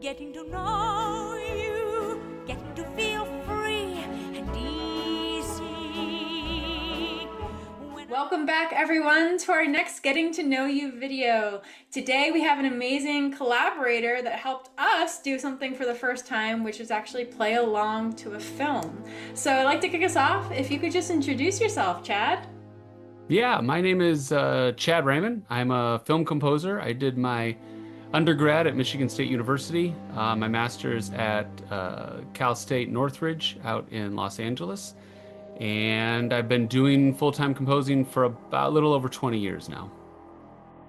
Getting to know you, getting to feel free and easy. Welcome back everyone to our next Getting to Know You video. Today we have an amazing collaborator that helped us do something for the first time, which is actually play along to a film. So I'd like to kick us off. If you could just introduce yourself, Chad. Yeah, my name is Chad Rehmann. I'm a film composer. I did my undergrad at Michigan State University, my master's at Cal State Northridge out in Los Angeles, and I've been doing full-time composing for about a little over 20 years now.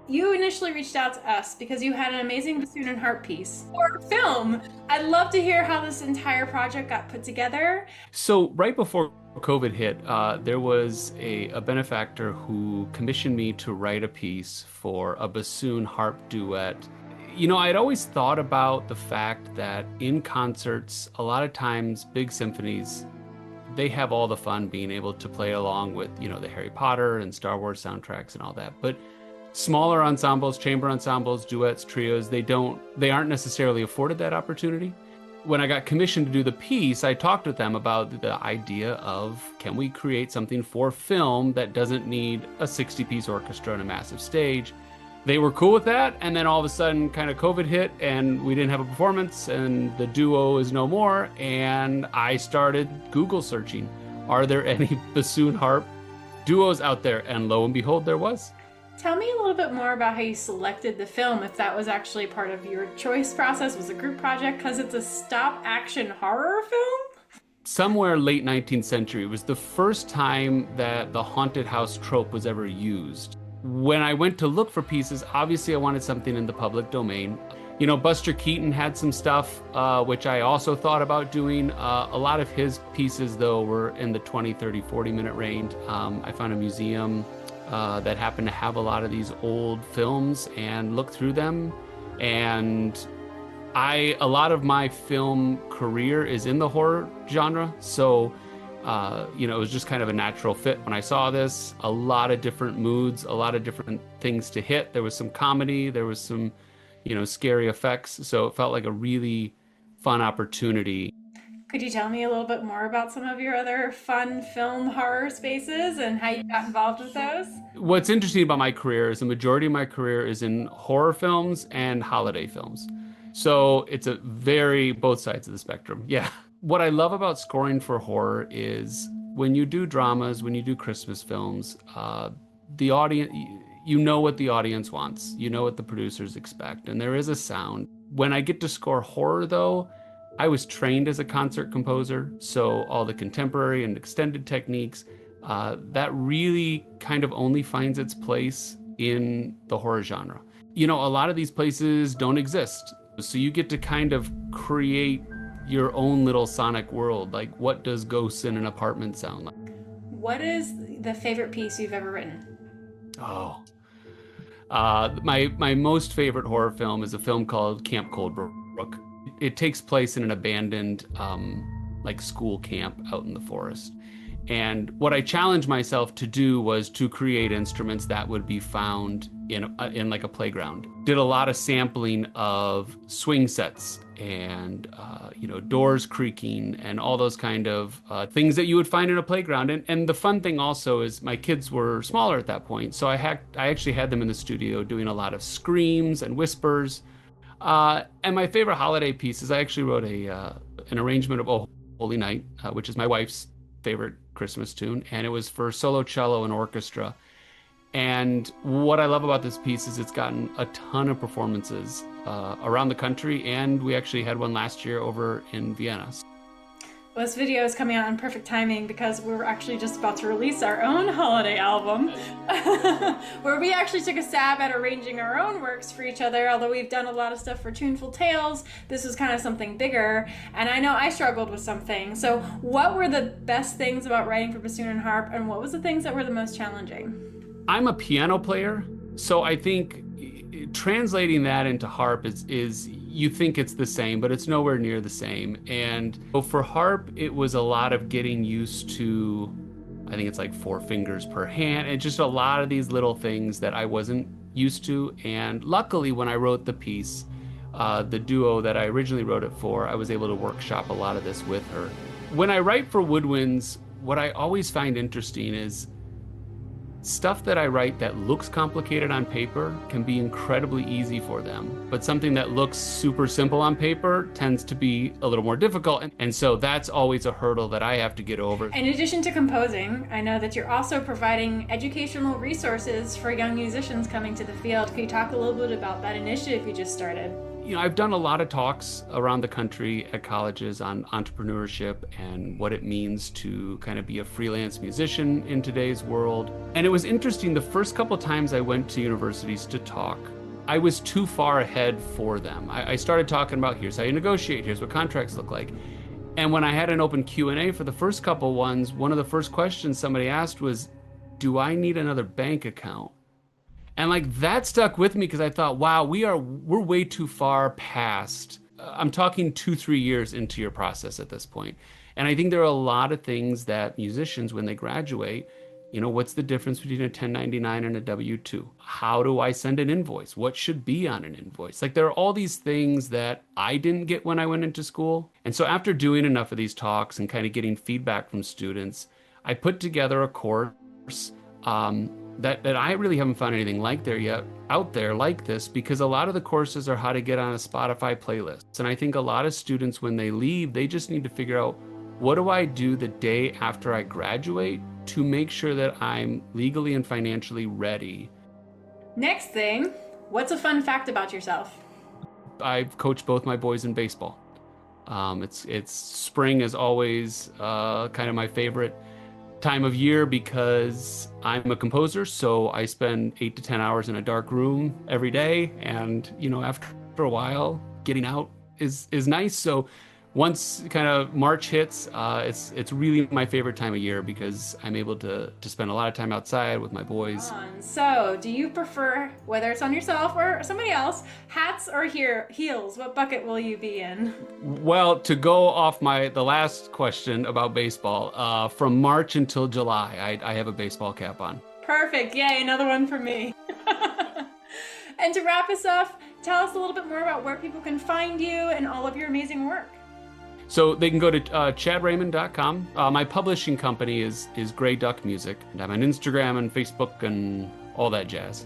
You initially reached out to us because you had an amazing bassoon and harp piece for film. I'd love to hear how this entire project got put together. So right before COVID hit, there was a benefactor who commissioned me to write a piece for a bassoon harp duet. You know, I'd always thought about the fact that in concerts, a lot of times big symphonies, they have all the fun being able to play along with, you know, the Harry Potter and Star Wars soundtracks and all that. But smaller ensembles, chamber ensembles, duets, trios, they aren't necessarily afforded that opportunity. When I got commissioned to do the piece, I talked with them about the idea of, can we create something for film that doesn't need a 60-piece orchestra and a massive stage? They were cool with that, and then all of a sudden kind of COVID hit and we didn't have a performance and the duo is no more, and I started Google searching, are there any bassoon harp duos out there? And lo and behold, there was. Tell me a little bit more about how you selected the film, if that was actually part of your choice process, was a group project, because it's a stop-action horror film? Somewhere late 19th century, it was the first time that the haunted house trope was ever used. When I went to look for pieces, obviously I wanted something in the public domain. You know, Buster Keaton had some stuff, which I also thought about doing. A lot of his pieces, though, were in the 20, 30, 40-minute range. I found a museum that happened to have a lot of these old films and looked through them. And a lot of my film career is in the horror genre, so you know, it was just kind of a natural fit. When I saw this, a lot of different moods, a lot of different things to hit. There was some comedy, there was some, you know, scary effects. So it felt like a really fun opportunity. Could you tell me a little bit more about some of your other fun film horror spaces and how you got involved with those? What's interesting about my career is the majority of my career is in horror films and holiday films. So it's a very both sides of the spectrum. Yeah. What I love about scoring for horror is when you do dramas, when you do Christmas films, the audience, you know what the audience wants, you know what the producers expect, and there is a sound. When I get to score horror, though, I was trained as a concert composer, so all the contemporary and extended techniques, that really kind of only finds its place in the horror genre. You know, a lot of these places don't exist, so you get to kind of create your own little sonic world. Like, what does ghosts in an apartment sound like? What is the favorite piece you've ever written? Oh, my most favorite horror film is a film called Camp Coldbrook. It takes place in an abandoned like school camp out in the forest. And what I challenged myself to do was to create instruments that would be found in like a playground. Did a lot of sampling of swing sets and you know, doors creaking and all those kind of things that you would find in a playground. And the fun thing also is my kids were smaller at that point, so I actually had them in the studio doing a lot of screams and whispers. And my favorite holiday piece is I actually wrote an arrangement of Oh Holy Night, which is my wife's favorite Christmas tune, and it was for solo cello and orchestra. And what I love about this piece is it's gotten a ton of performances around the country, and we actually had one last year over in Vienna. Well, this video is coming out in perfect timing because we're actually just about to release our own holiday album where we actually took a stab at arranging our own works for each other. Although we've done a lot of stuff for Tuneful Tales, this was kind of something bigger, and I know I struggled with some things. So what were the best things about writing for bassoon and harp, and what was the things that were the most challenging? I'm a piano player, so I think translating that into harp is you think it's the same, but it's nowhere near the same. And so for harp, it was a lot of getting used to, I think it's like 4 fingers per hand, and just a lot of these little things that I wasn't used to. And luckily, when I wrote the piece, the duo that I originally wrote it for, I was able to workshop a lot of this with her. When I write for woodwinds, what I always find interesting is stuff that I write that looks complicated on paper can be incredibly easy for them, but something that looks super simple on paper tends to be a little more difficult. And so that's always a hurdle that I have to get over. In addition to composing, I know that you're also providing educational resources for young musicians coming to the field. Can you talk a little bit about that initiative you just started? I've done a lot of talks around the country at colleges on entrepreneurship and what it means to kind of be a freelance musician in today's world. And it was interesting, the first couple times I went to universities to talk, I was too far ahead for them. I started talking about here's how you negotiate, here's what contracts look like. And when I had an open Q&A for the first couple ones, one of the first questions somebody asked was, do I need another bank account? And that stuck with me because I thought, wow, we're way too far past. I'm talking 2-3 years into your process at this point. And I think there are a lot of things that musicians, when they graduate, what's the difference between a 1099 and a W-2? How do I send an invoice? What should be on an invoice? There are all these things that I didn't get when I went into school. And so after doing enough of these talks and kind of getting feedback from students, I put together a course that I really haven't found anything out there like this, because a lot of the courses are how to get on a Spotify playlist. And I think a lot of students, when they leave, they just need to figure out, what do I do the day after I graduate to make sure that I'm legally and financially ready? Next thing, what's a fun fact about yourself? I've coached both my boys in baseball. It's spring is always kind of my favorite time of year because I'm a composer, so I spend 8 to 10 hours in a dark room every day, and after a while getting out is nice. So once kind of March hits, it's really my favorite time of year because I'm able to spend a lot of time outside with my boys. So do you prefer, whether it's on yourself or somebody else, hats or heels? What bucket will you be in? Well, to go off the last question about baseball, from March until July, I have a baseball cap on. Perfect. Yay, another one for me. And to wrap us up, tell us a little bit more about where people can find you and all of your amazing work. So they can go to chadrehmann.com. My publishing company is Grey Duck Music, and I'm on Instagram and Facebook and all that jazz.